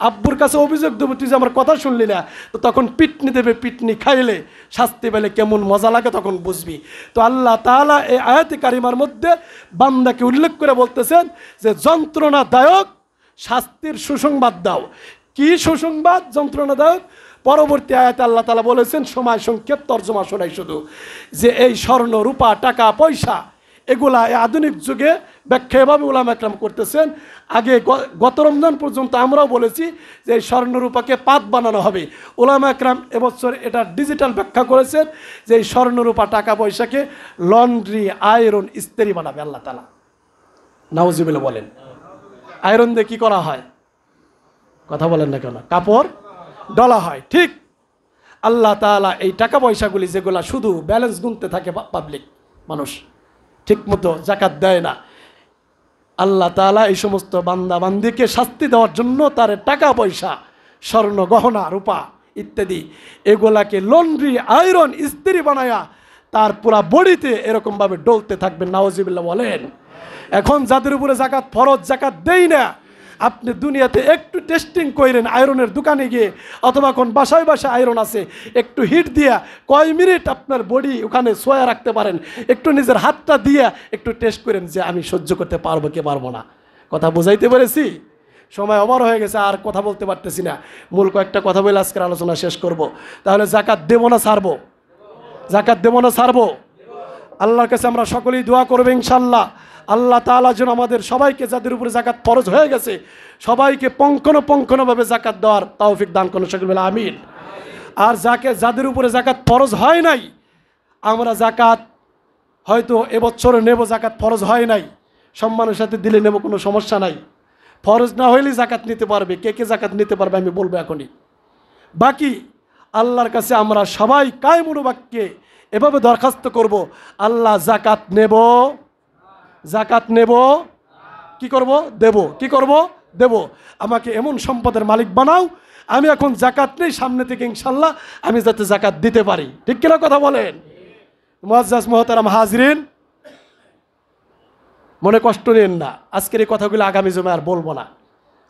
আব্বুর কাছে অভিযোগ দেবো, তুই যে আমার কথা শুনলি না, তো তখন পিটনি দেবে, পিটনি খাইলে শাস্তি পেলে কেমন মজা লাগে তখন বুঝবি। তো আল্লাহ তাআলা এই আয়াতে কারিমার মধ্যে বান্দাকে উল্লেখ করে বলতেছেন যে যন্ত্রণাদায়ক শাস্তির সুসংবাদ দাও। কি সুসংবাদ যন্ত্রণাদায়ক? পরবর্তী আয়াতে আল্লাহ তাআলা বলেছেন, সময় সংক্ষেপ তর্জমা শোনাই শুধু, যে এই স্বর্ণ রূপা টাকা পয়সা এগুলা এই আধুনিক যুগে ব্যাখ্যা এভাবে উলামা একরাম করতেছেন। আগে গত রমজান পর্যন্ত আমরাও বলেছি যে এই স্বর্ণরূপাকে পাত বানানো হবে। উলামা একরাম এবছর এটা ডিজিটাল ব্যাখ্যা করেছেন যে এই স্বর্ণরূপা টাকা পয়সাকে লন্ড্রি, আয়রন, ইস্ত্রি বানাবে আল্লাহ তাআলা। নাউজুবিল্লাহ বলেন। আয়রন দিয়ে কী করা হয়? কথা বলেন না কেন? কাপড় ডলা হয়। ঠিক আল্লাহ তাআলা এই টাকা পয়সাগুলি যেগুলা শুধু ব্যালেন্স গুনতে থাকে পাবলিক মানুষ, ঠিক মতো জাকাত দেয় না, আল্লাহ তাআলা এই সমস্ত বান্দা বান্দিকে শাস্তি দেওয়ার জন্য তার টাকা পয়সা, স্বর্ণ গহনা, রূপা ইত্যাদি এগুলাকে লন্ড্রি, আয়রন, ইস্ত্রি বানায়া তার পুরা বডিতে এরকমভাবে ডলতে থাকবে। নাউজুবিল্লাহ বলেন। এখন যাদের উপরে জাকাত ফরজ, জাকাত দেই না, আপনি দুনিয়াতে একটু টেস্টিং করেন আয়রনের দোকানে গিয়ে, অথবা কোন বাসায় বাসায় আয়রন আছে, একটু হিট দিয়া কয় মিনিট আপনার বডি ওখানে সোয়া রাখতে পারেন, একটু নিজের হাতটা দিয়া একটু টেস্ট করেন যে আমি সহ্য করতে পারবো কি পারবো না। কথা বুঝাইতে পেরেছি? সময় ওভার হয়ে গেছে, আর কথা বলতে পারতেছি না। মূল কয়েকটা কথা বলে আজকের আলোচনা শেষ করব। তাহলে জাকাত দেবো না ছাড়বো? জাকাত দেবো না ছাড়বো? আল্লাহর কাছে আমরা সকলেই দোয়া করবো ইনশাল্লাহ, আল্লাহ তাআলা যেন আমাদের সবাইকে, যাদের উপরে জাকাত ফরজ হয়ে গেছে, সবাইকে পঙ্খানুপঙ্খানুভাবে জাকাত দেওয়ার তৌফিক দান করুন, সকলে বলে আমিন। আর যাদের উপরে জাকাত ফরজ হয় নাই, আমরা জাকাত হয়তো এবছরে নেব, জাকাত ফরজ হয় নাই, সম্মানের সাথে দিলে নেব, কোনো সমস্যা নাই। ফরজ না হইলেই জাকাত নিতে পারবে। কে কে জাকাত নিতে পারবে আমি বলবো এখনই। বাকি আল্লাহর কাছে আমরা সবাই কায়মুল বাক্যে এভাবে দরখাস্ত করব, আল্লাহ জাকাত নেব, জাকাত নেব, কি করব? দেব। কি করব? দেব। আমাকে এমন সম্পদের মালিক বানাও, আমি এখন জাকাত নেই, সামনে থেকে ইনশাল্লাহ আমি যাতে জাকাত দিতে পারি। ঠিক কিনা কথা বলেন? মুআজ্জাজ মুহতারাম হাজরিন, মনে কষ্ট নেন না, আজকের এই কথাগুলো আগামী জুমায় আর বলবো না।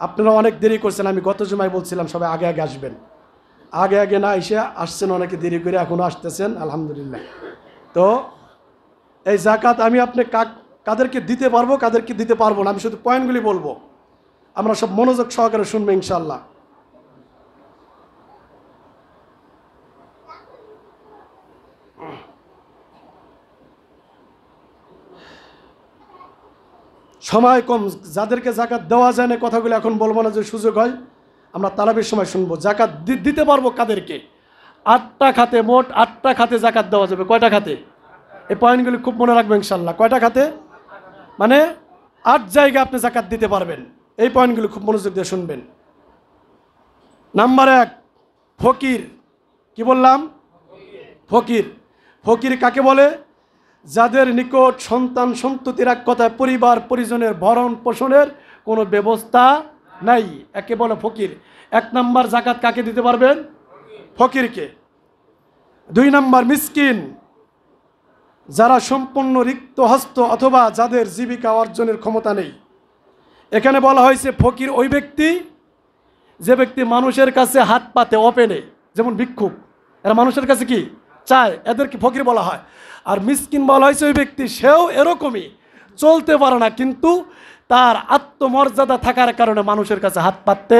আপনারা অনেক দেরি করছেন, আমি গত জুমায় বলছিলাম সবাই আগে আগে আসবেন, আগে আগে না এসে আসছেন, অনেকে দেরি করে এখনও আসতেছেন, আলহামদুলিল্লাহ। তো এই জাকাত আমি আপনি কাদেরকে দিতে পারবো, কাদেরকে দিতে পারবো না, আমি শুধু পয়েন্টগুলি বলবো, আমরা সব মনোযোগ সহকারে শুনবো ইনশাল্লাহ। সময় কম, যাদেরকে জাকাত দেওয়া যায় না কথাগুলো এখন বলবো না, যে সুযোগ হয় আমরা তারাবির সময় শুনবো। জাকাত দিতে পারবো কাদেরকে? 8টা খাতে, মোট 8টা খাতে জাকাত দেওয়া যাবে। কয়টা খাতে? এই পয়েন্টগুলি খুব মনে রাখবেন ইনশাল্লাহ। কয়টা খাতে? মানে 8 জায়গায় আপনি জাকাত দিতে পারবেন। এই পয়েন্টগুলি খুব মনোযোগ দিয়ে শুনবেন। নাম্বার 1, ফকির। কি বললাম? ফকির। ফকির কাকে বলে? যাদের নিকট সন্তান সন্ততির, এক কথায় পরিবার পরিজনের ভরণ পোষণের কোনো ব্যবস্থা নাই, একে বলে ফকির। 1 নাম্বার জাকাত কাকে দিতে পারবেন? ফকিরকে। 2 নাম্বার মিসকিন, যারা সম্পূর্ণ রিক্ত হস্ত অথবা যাদের জীবিকা অর্জনের ক্ষমতা নেই। এখানে বলা হয়েছে ফকির ওই ব্যক্তি যে ব্যক্তি মানুষের কাছে হাত পাতে ওপেনে, যেমন ভিক্ষুক, এরা মানুষের কাছে কি চায়, এদেরকে ফকির বলা হয়। আর মিসকিন বলা হয়েছে ওই ব্যক্তি, সেও এরকমই, চলতে পারে না, কিন্তু তার আত্মমর্যাদা থাকার কারণে মানুষের কাছে হাত পাততে,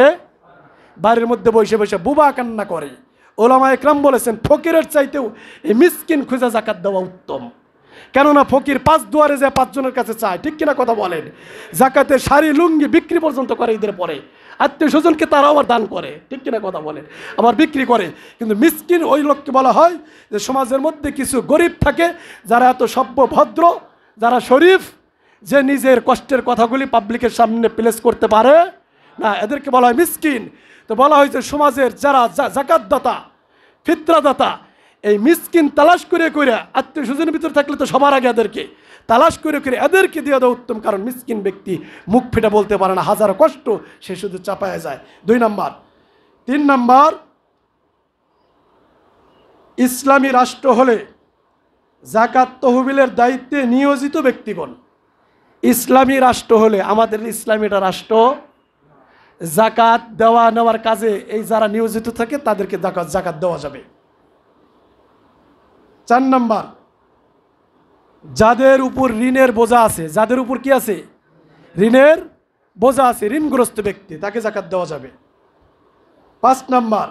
বাড়ির মধ্যে বসে বসে বুবা কান্না করে। ওলামা একরাম বলেছেন ফকিরের চাইতেও এই মিসকিন খুঁজে জাকাত দেওয়া উত্তম। কেননা ফকির 5 দুয়ারে যায় 5 জনের কাছে চায়, ঠিক কিনা কথা বলেন। জাকাতের শাড়ি লুঙ্গি বিক্রি পর্যন্ত করে ঈদের পরে, আত্মীয় স্বজনকে তারাও আবার দান করে, ঠিক কিনা কথা বলেন, আবার বিক্রি করে। কিন্তু মিসকিন ওই লোককে বলা হয় যে সমাজের মধ্যে কিছু গরিব থাকে যারা এত সভ্য ভদ্র, যারা শরীফ, যে নিজের কষ্টের কথাগুলি পাবলিকের সামনে প্লেস করতে পারে না, এদেরকে বলা হয় মিসকিন। তো বলা হয়েছে সমাজের যারা জাকাতদাতা, ফিতরাদাতা, এই মিসকিন তালাশ করে করে, আত্মীয় স্বজনের ভিতরে থাকলে তো সবার আগে এদেরকে তালাশ করে করে এদেরকে দিয়ে দেওয়া উত্তম। কারণ মিসকিন ব্যক্তি মুখ ফেটে বলতে পারে না, হাজারো কষ্ট সে শুধু চাপায় যায়। 2 নাম্বার। 3 নাম্বার, ইসলামী রাষ্ট্র হলে জাকাত তহবিলের দায়িত্বে নিয়োজিত ব্যক্তিগণ। ইসলামী রাষ্ট্র হলে, আমাদের ইসলামীটা রাষ্ট্র, জাকাত দেওয়া নেওয়ার কাজে এই যারা নিয়োজিত থাকে তাদেরকে জাকাত দেওয়া যাবে। 4 নাম্বার, যাদের উপর ঋণের বোঝা আছে, যাদের উপর কি আছে, ঋণের বোঝা আছে, ঋণগ্রস্ত ব্যক্তি, তাকে জাকাত দেওয়া যাবে। 5 নাম্বার,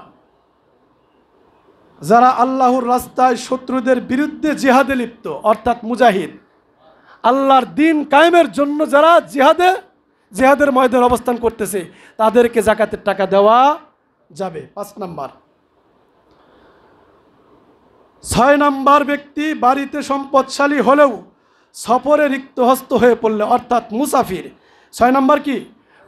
যারা আল্লাহর রাস্তায় শত্রুদের বিরুদ্ধে জিহাদে লিপ্ত, অর্থাৎ মুজাহিদ, আল্লাহর দ্বীন কায়েমের জন্য যারা জিহাদের ময়দানে অবস্থান করতেছে তাদেরকে জাকাতের টাকা দেওয়া যাবে। 5 নাম্বার। 6 নাম্বার, ব্যক্তি বাড়িতে সম্পদশালী হলেও সফরে রিক্তহস্ত হয়ে পড়লে, অর্থাৎ মুসাফির। 6 নাম্বার কি,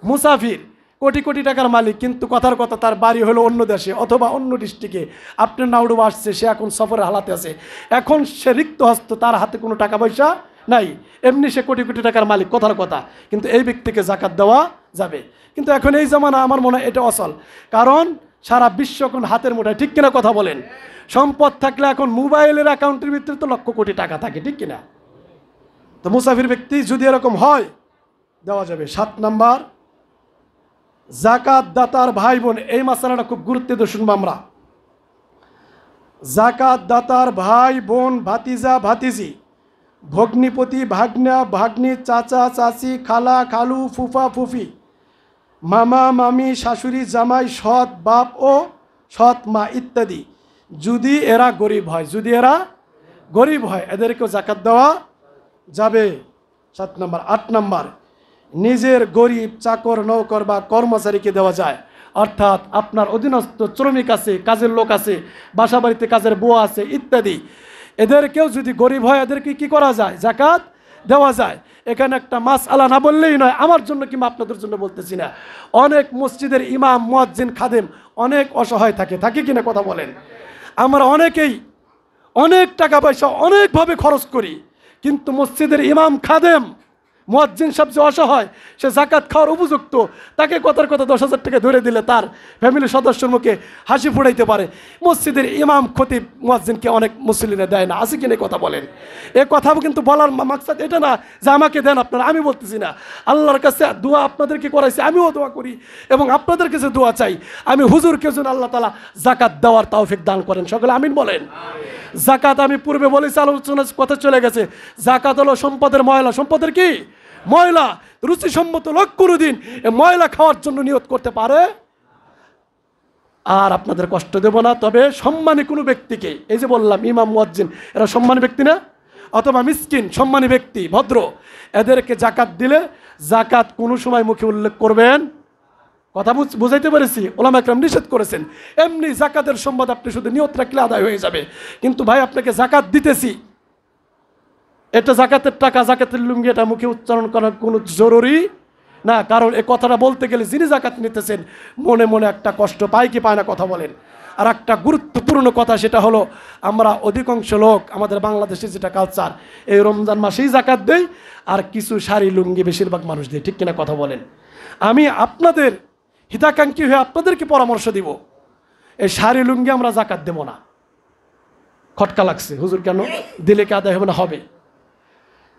মুসাফির, কোটি কোটি টাকার মালিক, কিন্তু কথার কথা তার বাড়ি হলো অন্য দেশে অথবা অন্য ডিস্ট্রিক্টে, আপনার নাউডুবা আসছে, সে এখন সফরের হালাতে আছে, এখন সে রিক্তহস্ত, তার হাতে কোনো টাকা পয়সা নাই, এমনি সে কোটি কোটি টাকার মালিক, কথার কথা, কিন্তু এই ব্যক্তিকে জাকাত দেওয়া যাবে। কিন্তু এখন এই জামানা আমার মনে হয় এটা অচল, কারণ সারা বিশ্ব এখন হাতের মুঠায়, ঠিক কিনা কথা বলেন। সম্পদ থাকলে এখন মোবাইলের অ্যাকাউন্টের ভিতরে তো লক্ষ কোটি টাকা থাকে, ঠিক কিনা। তো মুসাফির ব্যক্তি যদি এরকম হয় দেওয়া যাবে। 7 নাম্বার, জাকাত দাতার ভাই বোন, এই মাসালাটা খুব গুরুত্ব দিয়ে শুনবো আমরা। জাকাত দাতার ভাই বোন, ভাতিজা ভাতিজি, ভগ্নিপতি ভাগ্না ভাগ্নি, চাচা চাচি, খালা খালু, ফুফা ফুফি, মামা মামি, শাশুড়ি জামাই, সৎ বাপ ও সৎ মা ইত্যাদি, যদি এরা গরিব হয়, যদি এরা গরিব হয় এদেরকেও জাকাত দেওয়া যাবে। 7 নাম্বার। 8 নাম্বার, নিজের গরিব চাকর নৌকর বা কর্মচারীকে দেওয়া যায়, অর্থাৎ আপনার অধীনস্থ শ্রমিক আছে, কাজের লোক আছে, বাসা বাড়িতে কাজের বুয়া আছে ইত্যাদি, এদেরকেও যদি গরিব হয় এদেরকে কি করা যায়, জাকাত দেওয়া যায়। এখানে একটা মাসআলা না বললেই নয়, আমার জন্য কিংবা আপনাদের জন্য বলতেছি না, অনেক মসজিদের ইমাম, মুয়াজ্জিন, খাদেম অনেক অসহায় থাকে কিনা কথা বলেন। আমরা অনেকেই অনেক টাকা পয়সা অনেকভাবে খরচ করি, কিন্তু মসজিদের ইমাম, খাদেম, মুয়াজ্জিন সাহেব যে অসহায়, সে জাকাত খাওয়ার উপযুক্ত, তাকে কথার কথা 10,000 টাকা ধরে দিলে তার ফ্যামিলির সদস্যের মুখে হাসি ফুটাইতে পারে। মসজিদের ইমাম, খতিব, মুয়াজ্জিনকে অনেক মুসলিমরা দেয় না, আছে কিনা কথা বলেন। এ কথা কিন্তু বলার মাকসাদ এটা না যে আমাকে দেন আপনারা, আমি বলতেছি না। আল্লাহর কাছে দোয়া আপনাদেরকে করাইছি, আমিও দোয়া করি এবং আপনাদের কাছে দোয়া চাই, আমি হুজুরকে যেন আল্লাহ তাআলা জাকাত দেওয়ার তৌফিক দান করেন, সকলে আমিন বলেন। জাকাত আমি পূর্বে বলেছি, আলোচনার কথা চলে গেছে, জাকাত হলো সম্পদের ময়লা, সম্পদের কি ময়লা, রুচিসম্মত লোক কোনোদিন এ ময়লা খাওয়ার জন্য নিয়ত করতে পারে। আর আপনাদের কষ্ট দেব না, তবে সম্মানী কোনো ব্যক্তিকে, এই যে বললাম ইমাম, মুয়াজ্জিন, এরা সম্মানী ব্যক্তি না, অথবা মিসকিন, সম্মানী ব্যক্তি, ভদ্র, এদেরকে জাকাত দিলে জাকাত কোনো সময় মুখে উল্লেখ করবেন, কথা বুঝাইতে পেরেছি, ওলামা একরাম নিষেধ করেছেন। এমনি জাকাতের সম্পদ আপনি শুধু নিয়ত রাখলে আদায় হয়ে যাবে, কিন্তু ভাই আপনাকে জাকাত দিতেছি, এটা জাকাতের টাকা, জাকাতের লুঙ্গি, এটা মুখে উচ্চারণ করা কোনো জরুরি না, কারণ এ কথাটা বলতে গেলে যিনি জাকাত নিতেছেন মনে মনে একটা কষ্ট পায় কি পায় না, কথা বলেন। আর একটা গুরুত্বপূর্ণ কথা, সেটা হলো আমরা অধিকাংশ লোক, আমাদের বাংলাদেশে যেটা কালচার, এই রমজান মাসেই জাকাত দেই, আর কিছু শাড়ি লুঙ্গি বেশিরভাগ মানুষ দেয়, ঠিক কিনা কথা বলেন। আমি আপনাদের হিতাকাঙ্ক্ষী হয়ে আপনাদেরকে পরামর্শ দিব, এই শাড়ি লুঙ্গি আমরা জাকাত দেব না। খটকা লাগছে, হুজুর কেন দিলে কি আদায় হবে না? হবে।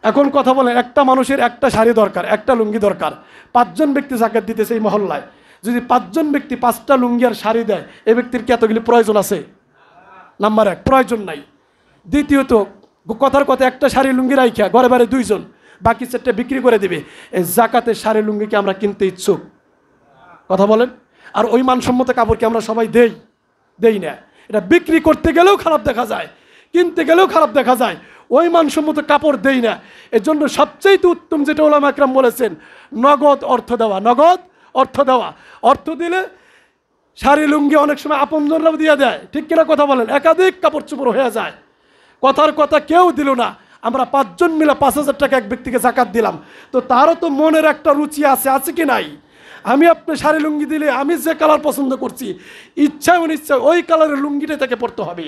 এখন কথা বলেন, একটা মানুষের একটা শাড়ি দরকার, একটা লুঙ্গি দরকার, 5 জন ব্যক্তি জাকাত দিতেছে এই মহল্লায়, যদি 5 জন ব্যক্তি 5টা লুঙ্গি আর শাড়ি দেয়, এই ব্যক্তির কি এতগুলি প্রয়োজন আছে? নাম্বার 1, প্রয়োজন নাই। দ্বিতীয়ত, কথার কথা একটা শাড়ি লুঙ্গি রাইখা ঘরে বাড়ি 2 জন, বাকি 4টা বিক্রি করে দিবে, এই জাকাতের শাড়ি লুঙ্গিকে আমরা কিনতে ইচ্ছুক? কথা বলেন। আর ওই মানসম্মত কাপড়কে আমরা সবাই দেই না। এটা বিক্রি করতে গেলেও খারাপ দেখা যায়, কিনতে গেলেও খারাপ দেখা যায়। ওই মানসম্মত কাপড় দেই না। এজন্য সবচেয়ে উত্তম যেটা ওলামা একরাম বলেছেন, নগদ অর্থ দেওয়া। নগদ অর্থ দেওয়া, অর্থ দিলে শাড়ি লুঙ্গি অনেক সময় আপনজনরাও দিয়ে দেয়, ঠিক কিনা কথা বলেন, একাধিক কাপড় চোপড় হয়ে যায়। কথার কথা কেউ দিল না, আমরা 5 জন মিলে 5,000 টাকা এক ব্যক্তিকে জাকাত দিলাম, তো তারও তো মনের একটা রুচি আছে কি নাই? আমি আপনি শাড়ি লুঙ্গি দিলে আমি যে কালার পছন্দ করছি, ইচ্ছায় অনিচ্ছায় ওই কালারের লুঙ্গিটাই তাকে পরতে হবে।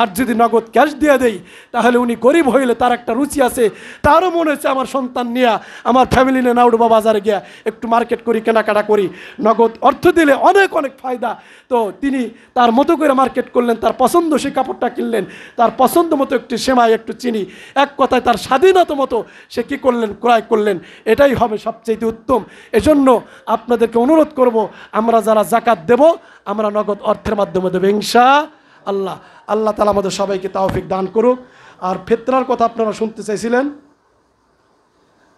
আর যদি নগদ ক্যাশ দিয়ে দেই, তাহলে উনি গরিব হইলে তার একটা রুচি আছে, তারও মনে হচ্ছে আমার সন্তান নিয়ে, আমার ফ্যামিলি নিয়ে নাউডুবা বাজারে গিয়া একটু মার্কেট করি, কেনাকাটা করি। নগদ অর্থ দিলে অনেক অনেক ফায়দা। তো তিনি তার মতো করে মার্কেট করলেন, তার পছন্দ সেই কাপড়টা কিনলেন, তার পছন্দ মতো একটু সেমাই, একটু চিনি, এক কথায় তার স্বাধীনতা মতো সে কী করলেন, ক্রয় করলেন। এটাই হবে সবচেয়ে উত্তম। এজন্য আপনাদেরকে অনুরোধ করব, আমরা যারা জাকাত দেব, আমরা নগদ অর্থের মাধ্যমে দেবো ইনশাআল্লাহ। আল্লাহ তাআলা আমাদের সবাইকে তৌফিক দান করুক। আর ফিতরার কথা আপনারা শুনতে চাইছিলেন,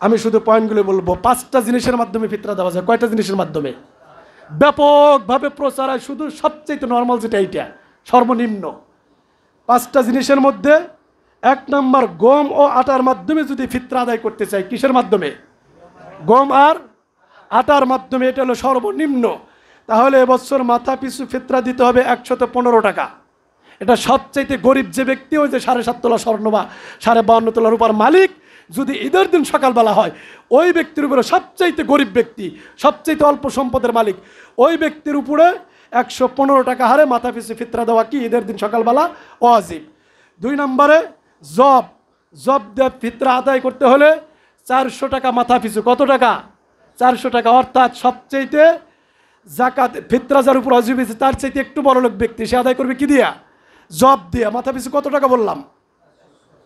আমি শুধু পয়েন্টগুলো বলবো। 5টা জিনিসের মাধ্যমে ফিতরা দেওয়া যায়। কয়টা জিনিসের মাধ্যমে? ব্যাপকভাবে প্রচার হয়, শুধু সবচেয়ে নর্মাল যেটা এইটা সর্বনিম্ন 5টা জিনিসের মধ্যে 1 নম্বর, গম ও আটার মাধ্যমে যদি ফিতরা আদায় করতে চাই। কিসের মাধ্যমে? গম আর আটার মাধ্যমে, এটা হলো সর্বনিম্ন। তাহলে এবছর মাথা পিছু ফিতরা দিতে হবে 115 টাকা। এটা সবচাইতে গরিব যে ব্যক্তি, ওই যে 7.5 তোলা স্বর্ণ বা 52.5 তোলা রূপার মালিক, যদি ঈদের দিন সকালবেলা হয়, ওই ব্যক্তির উপরে সবচাইতে গরিব ব্যক্তি, সবচাইতে অল্প সম্পদের মালিক, ওই ব্যক্তির উপরে 115 টাকা হারে মাথা পিছু ফিতরা দেওয়া কি ঈদের দিন সকালবেলা ওয়াজিব। 2 নম্বরে জব দিয়ে ফিতরা আদায় করতে হলে 400 টাকা মাথা পিছু। কত টাকা? 400 টাকা। অর্থাৎ সবচাইতে জাকাত ফিতরা যার উপর ওয়াজিব হয়েছে, তার চাইতে একটু বড় লোক ব্যক্তি, সে আদায় করবে কি দিয়া? জব দিয়া। মাথা পিছু কত টাকা বললাম?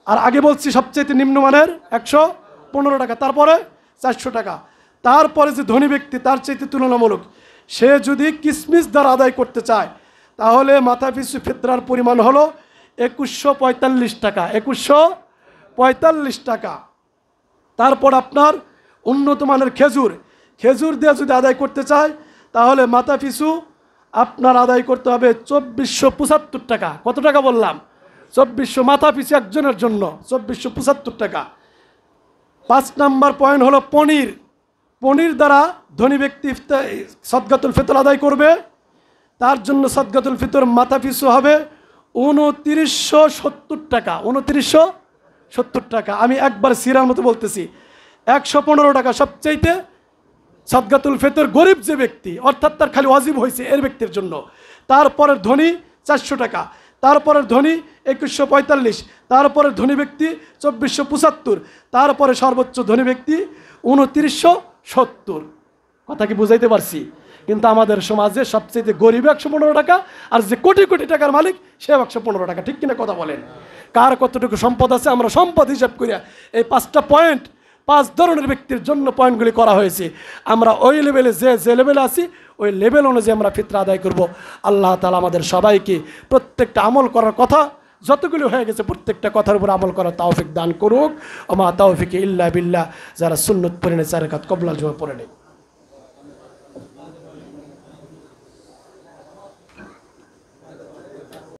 আর আগে বলছি সবচাইতে নিম্নমানের 115 টাকা, তারপরে 400 টাকা। তারপরে যে ধনী ব্যক্তি, তার চাইতে তুলনামূলক, সে যদি কিসমিস দ্বারা আদায় করতে চায়, তাহলে মাথা পিছু ফিতরার পরিমাণ হলো 2145 টাকা। 2145 টাকা। তারপর আপনার উন্নত মানের খেজুর দিয়ে যদি আদায় করতে চায়, তাহলে মাথা পিছু আপনার আদায় করতে হবে 2475 টাকা। কত টাকা বললাম? 2400 মাথা পিছু একজনের জন্য 2475 টাকা। 5 নম্বর পয়েন্ট হলো পনির দ্বারা ধনী ব্যক্তি সদকাতুল ফিতর আদায় করবে, তার জন্য সদকাতুল ফিতর মাথা পিছু হবে 2970 টাকা। 2970 টাকা। আমি একবার সিরার মতো বলতেছি, 115 টাকা সবচাইতে সদকাতুল ফিতর গরিব যে ব্যক্তি, অর্থাৎ তার খালি ওয়াজিব হয়েছে এর ব্যক্তির জন্য। তারপরের ধনী 400 টাকা, তারপরের ধনী 2145, তারপরের ধনী ব্যক্তি 2475, তারপরে সর্বোচ্চ ধনী ব্যক্তি 2970। কথা কি বুঝাইতে পারছি? কিন্তু আমাদের সমাজে সবচেয়ে গরিব 115 টাকা, আর যে কোটি কোটি টাকার মালিক সে 115 টাকা। ঠিক কিনা কথা বলেন? কার কতটুকু সম্পদ আছে আমরা সম্পদ হিসাব করিয়া এই 5টা পয়েন্ট, 5 ধরনের ব্যক্তির জন্য পয়েন্টগুলি করা হয়েছে। আমরা ওই লেভেলে যে লেভেলে আছি, ওই লেভেল অনুযায়ী আমরা ফিতরা আদায় করব। আল্লাহ তাআলা আমাদের সবাইকে প্রত্যেকটা আমল করার কথা যতগুলো হয়ে গেছে, প্রত্যেকটা কথার উপর আমল করার তৌফিক দান করুক। ওমা তৌফিক ইল্লা বিল্লাহ। যারা সুন্নত পড়ে নেই 4 রাকাত কবলাল জুমা পড়ে নেই।